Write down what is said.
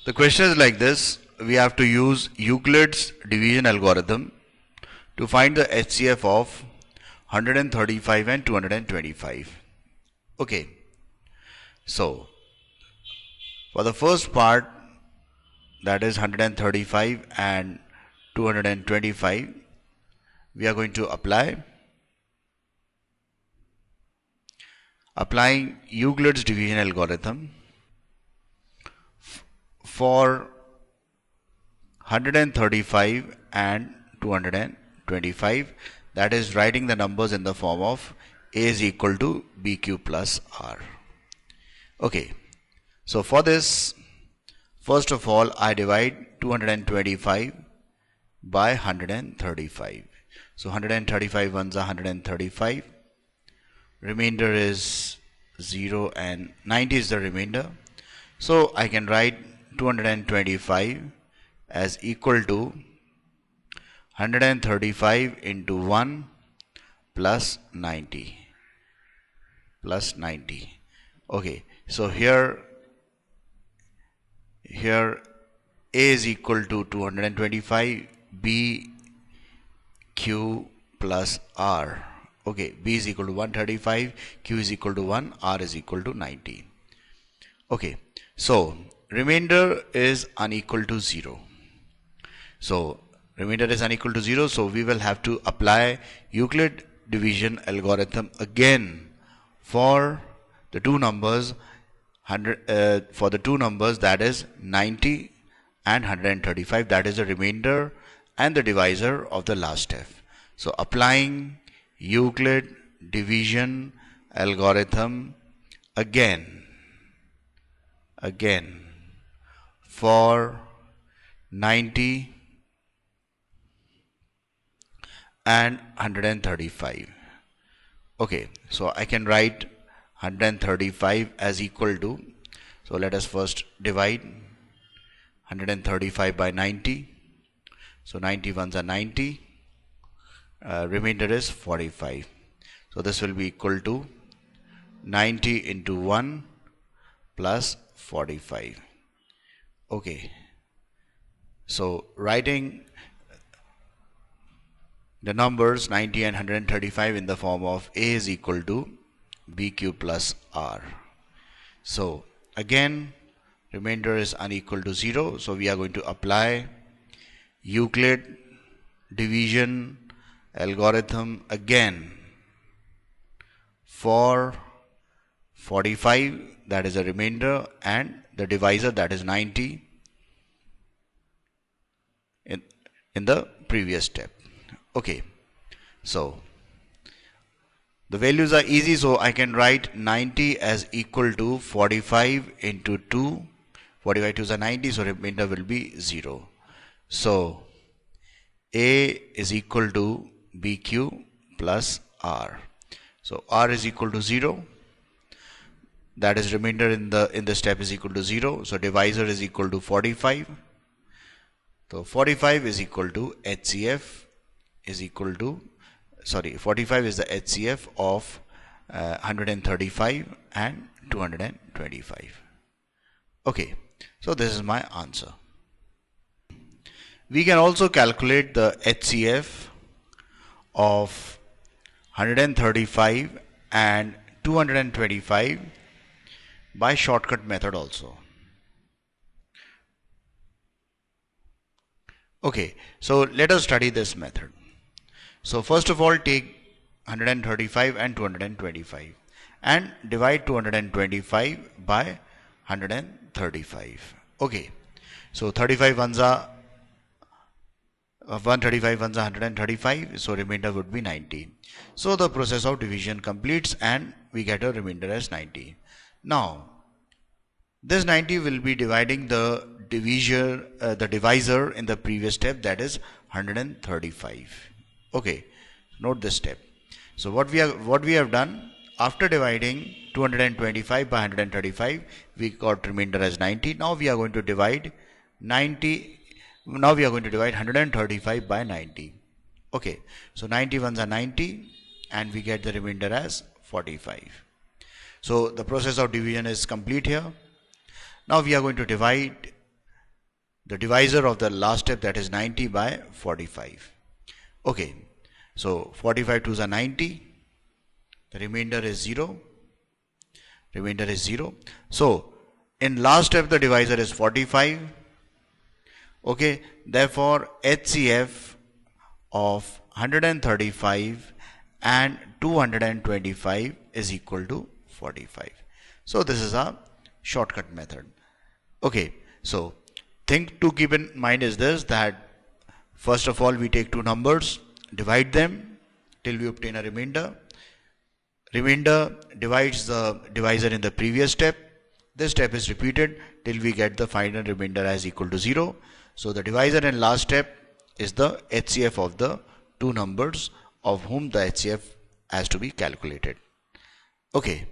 The question is like this. We have to use Euclid's division algorithm to find the HCF of 135 and 225. Okay. So, for the first part, that is 135 and 225, we are going to applying Euclid's division algorithm for 135 and 225, that is writing the numbers in the form of A is equal to BQ plus R. Okay, so for this, first of all, I divide 225 by 135. So 135 ones are 135. Remainder is 0 and 90 is the remainder. So I can write 225 as equal to 135 into 1 plus 90. Okay, so here A is equal to 225, B, Q plus R. Okay, B is equal to 135, Q is equal to 1, R is equal to 90. Okay, so remainder is unequal to 0. So remainder is unequal to 0, so we will have to apply Euclid division algorithm again for the two numbers that is 90 and 135, that is the remainder and the divisor of the last step. So applying Euclid division algorithm again for 90 and 135. Okay, so I can write 135 as equal to, so let us first divide 135 by 90. So 90 ones are 90, remainder is 45. So this will be equal to 90 into 1 plus 45. Okay, so writing the numbers 90 and 135 in the form of A is equal to BQ plus R. So again, remainder is unequal to 0, so we are going to apply Euclid division algorithm again for 45, that is a remainder, and the divisor, that is 90 in the previous step. Okay, so the values are easy, so I can write 90 as equal to 45 into 2. 45 2s are 90, so remainder will be 0. So A is equal to BQ plus R. So R is equal to 0. That is remainder in the step is equal to 0. So divisor is equal to 45. So 45 is equal to HCF is equal to, 45 is the HCF of 135 and 225. Okay, so this is my answer. We can also calculate the HCF of 135 and 225 by shortcut method also. Okay, so let us study this method. So first of all, take 135 and 225 and divide 225 by 135. Okay, so 135 ones are 135, so remainder would be 90. So the process of division completes and we get a remainder as 90. Now this 90 will be dividing the divisor in the previous step, that is 135. Okay, note this step. So what we have done, after dividing 225 by 135, we got remainder as 90. Now we are going to divide 135 by 90. Okay, so 90 ones are 90 and we get the remainder as 45. So the process of division is complete here. Now we are going to divide the divisor of the last step, that is 90 by 45. Okay, so 45 twos are 90, the remainder is 0. So in last step the divisor is 45. Okay, therefore HCF of 135 and 225 is equal to 45. So this is a shortcut method. Okay, so thing to keep in mind is this, that first of all we take two numbers, divide them till we obtain a remainder. Remainder divides the divisor in the previous step. This step is repeated till we get the final remainder as equal to 0. So the divisor in last step is the HCF of the two numbers of whom the HCF has to be calculated. Okay.